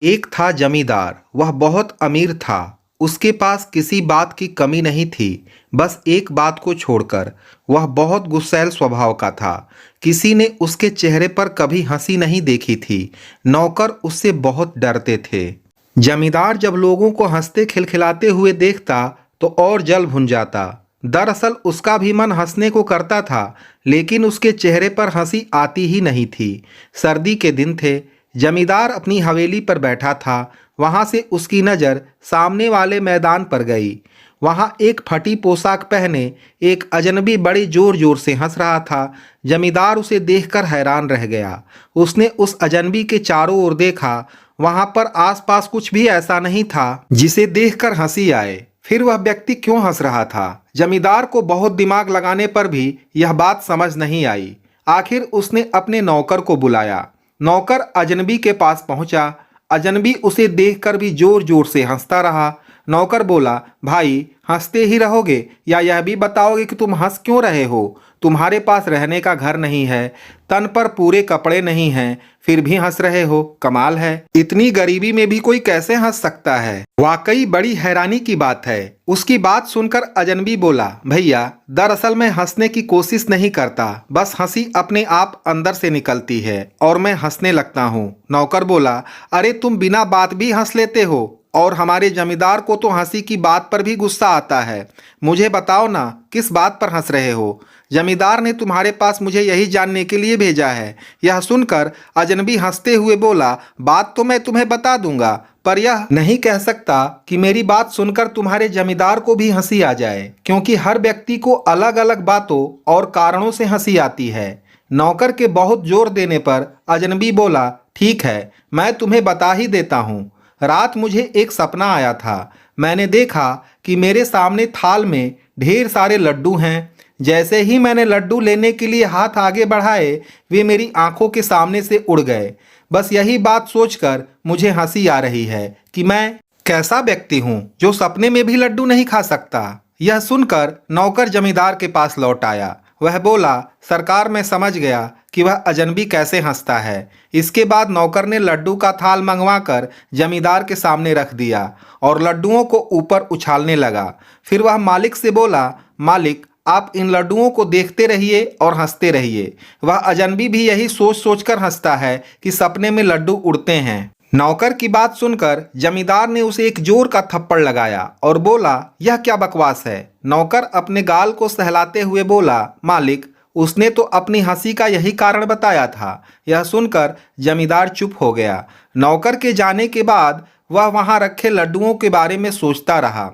एक था जमींदार। वह बहुत अमीर था। उसके पास किसी बात की कमी नहीं थी, बस एक बात को छोड़कर। वह बहुत गुस्सैल स्वभाव का था। किसी ने उसके चेहरे पर कभी हंसी नहीं देखी थी। नौकर उससे बहुत डरते थे। जमींदार जब लोगों को हंसते खिलखिलाते हुए देखता तो और जल भुन जाता। दरअसल उसका भी मन हंसने को करता था, लेकिन उसके चेहरे पर हंसी आती ही नहीं थी। सर्दी के दिन थे। जमींदार अपनी हवेली पर बैठा था। वहां से उसकी नज़र सामने वाले मैदान पर गई। वहां एक फटी पोशाक पहने एक अजनबी बड़ी जोर जोर से हंस रहा था। जमींदार उसे देखकर हैरान रह गया। उसने उस अजनबी के चारों ओर देखा। वहां पर आसपास कुछ भी ऐसा नहीं था जिसे देखकर हंसी आए। फिर वह व्यक्ति क्यों हंस रहा था? जमींदार को बहुत दिमाग लगाने पर भी यह बात समझ नहीं आई। आखिर उसने अपने नौकर को बुलाया। नौकर अजनबी के पास पहुंचा। अजनबी उसे देखकर भी जोर जोर से हंसता रहा। नौकर बोला, भाई हंसते ही रहोगे या यह भी बताओगे कि तुम हंस क्यों रहे हो? तुम्हारे पास रहने का घर नहीं है, तन पर पूरे कपड़े नहीं हैं, फिर भी हंस रहे हो। कमाल है, इतनी गरीबी में भी कोई कैसे हंस सकता है? वाकई बड़ी हैरानी की बात है। उसकी बात सुनकर अजनबी बोला, भैया दरअसल मैं हंसने की कोशिश नहीं करता, बस हंसी अपने आप अंदर से निकलती है और मैं हंसने लगता हूँ। नौकर बोला, अरे तुम बिना बात भी हंस लेते हो और हमारे जमींदार को तो हंसी की बात पर भी गुस्सा आता है। मुझे बताओ ना, किस बात पर हंस रहे हो? जमींदार ने तुम्हारे पास मुझे यही जानने के लिए भेजा है। यह सुनकर अजनबी हंसते हुए बोला, बात तो मैं तुम्हें बता दूंगा, पर यह नहीं कह सकता कि मेरी बात सुनकर तुम्हारे जमींदार को भी हंसी आ जाए, क्योंकि हर व्यक्ति को अलग अलग बातों और कारणों से हंसी आती है। नौकर के बहुत जोर देने पर अजनबी बोला, ठीक है, मैं तुम्हें बता ही देता हूँ। रात मुझे एक सपना आया था। मैंने देखा कि मेरे सामने थाल में ढेर सारे लड्डू हैं। जैसे ही मैंने लड्डू लेने के लिए हाथ आगे बढ़ाए, वे मेरी आंखों के सामने से उड़ गए। बस यही बात सोचकर मुझे हंसी आ रही है कि मैं कैसा व्यक्ति हूँ जो सपने में भी लड्डू नहीं खा सकता। यह सुनकर नौकर जमींदार के पास लौट आया। वह बोला, सरकार मैं समझ गया कि वह अजनबी कैसे हंसता है। इसके बाद नौकर ने लड्डू का थाल मंगवाकर जमींदार के सामने रख दिया और लड्डुओं को ऊपर उछालने लगा। फिर वह मालिक से बोला, मालिक आप इन लड्डुओं को देखते रहिए और हंसते रहिए। वह अजनबी भी यही सोच सोचकर हंसता है कि सपने में लड्डू उड़ते हैं। नौकर की बात सुनकर जमींदार ने उसे एक जोर का थप्पड़ लगाया और बोला, यह क्या बकवास है? नौकर अपने गाल को सहलाते हुए बोला, मालिक उसने तो अपनी हंसी का यही कारण बताया था। यह सुनकर जमींदार चुप हो गया। नौकर के जाने के बाद वह वहां रखे लड्डुओं के बारे में सोचता रहा,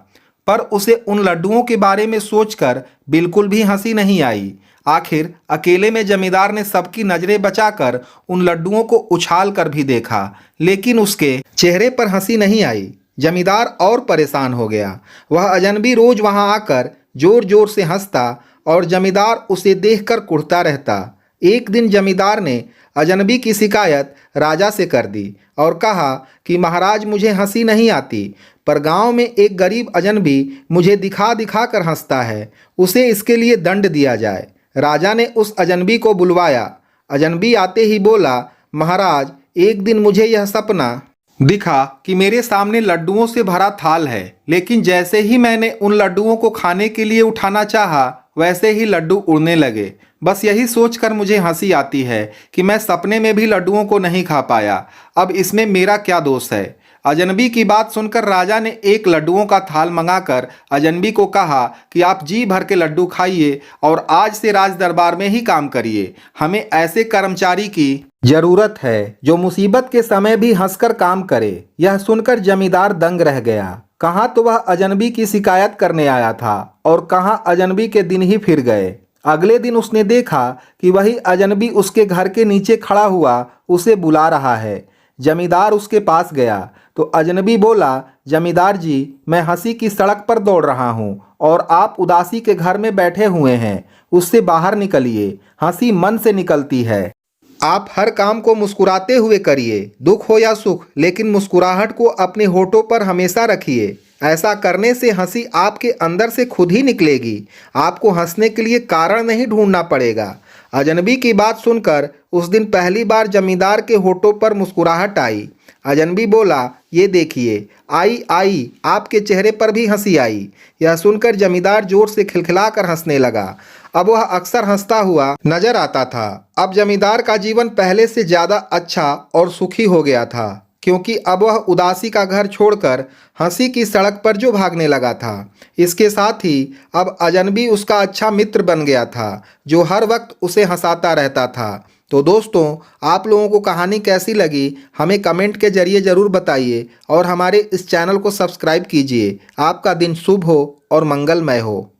पर उसे उन लड्डुओं के बारे में सोचकर बिल्कुल भी हंसी नहीं आई। आखिर अकेले में जमींदार ने सबकी नजरें बचाकर उन लड्डुओं को उछाल कर भी देखा, लेकिन उसके चेहरे पर हंसी नहीं आई। जमींदार और परेशान हो गया। वह अजनबी रोज वहां आकर जोर जोर से हंसता और जमींदार उसे देखकर कुढ़ता रहता। एक दिन जमींदार ने अजनबी की शिकायत राजा से कर दी और कहा कि महाराज मुझे हंसी नहीं आती, पर गांव में एक गरीब अजनबी मुझे दिखा दिखा कर हंसता है, उसे इसके लिए दंड दिया जाए। राजा ने उस अजनबी को बुलवाया। अजनबी आते ही बोला, महाराज एक दिन मुझे यह सपना दिखा कि मेरे सामने लड्डुओं से भरा थाल है, लेकिन जैसे ही मैंने उन लड्डुओं को खाने के लिए उठाना चाहा, वैसे ही लड्डू उड़ने लगे। बस यही सोचकर मुझे हंसी आती है कि मैं सपने में भी लड्डुओं को नहीं खा पाया। अब इसमें मेरा क्या दोष है? अजनबी की बात सुनकर राजा ने एक लड्डुओं का थाल मंगाकर अजनबी को कहा कि आप जी भर के लड्डू खाइए और आज से राज दरबार में ही काम करिए। हमें ऐसे कर्मचारी की जरूरत है जो मुसीबत के समय भी हंसकर काम करे। यह सुनकर जमींदार दंग रह गया। कहाँ तो वह अजनबी की शिकायत करने आया था और कहाँ अजनबी के दिन ही फिर गए। अगले दिन उसने देखा कि वही अजनबी उसके घर के नीचे खड़ा हुआ उसे बुला रहा है। जमींदार उसके पास गया तो अजनबी बोला, जमींदार जी मैं हंसी की सड़क पर दौड़ रहा हूँ और आप उदासी के घर में बैठे हुए हैं, उससे बाहर निकलिए। हंसी मन से निकलती है। आप हर काम को मुस्कुराते हुए करिए, दुख हो या सुख, लेकिन मुस्कुराहट को अपने होठों पर हमेशा रखिए। ऐसा करने से हंसी आपके अंदर से खुद ही निकलेगी। आपको हंसने के लिए कारण नहीं ढूंढना पड़ेगा। अजनबी की बात सुनकर उस दिन पहली बार जमींदार के होठों पर मुस्कुराहट आई। अजनबी बोला, ये देखिए, आई आई, आपके चेहरे पर भी हंसी आई। यह सुनकर जमींदार जोर से खिलखिलाकर हंसने लगा। अब वह अक्सर हंसता हुआ नजर आता था। अब जमींदार का जीवन पहले से ज्यादा अच्छा और सुखी हो गया था, क्योंकि अब वह उदासी का घर छोड़कर हंसी की सड़क पर जो भागने लगा था। इसके साथ ही अब अजनबी उसका अच्छा मित्र बन गया था, जो हर वक्त उसे हंसाता रहता था। तो दोस्तों, आप लोगों को कहानी कैसी लगी हमें कमेंट के जरिए ज़रूर बताइए और हमारे इस चैनल को सब्सक्राइब कीजिए। आपका दिन शुभ हो और मंगलमय हो।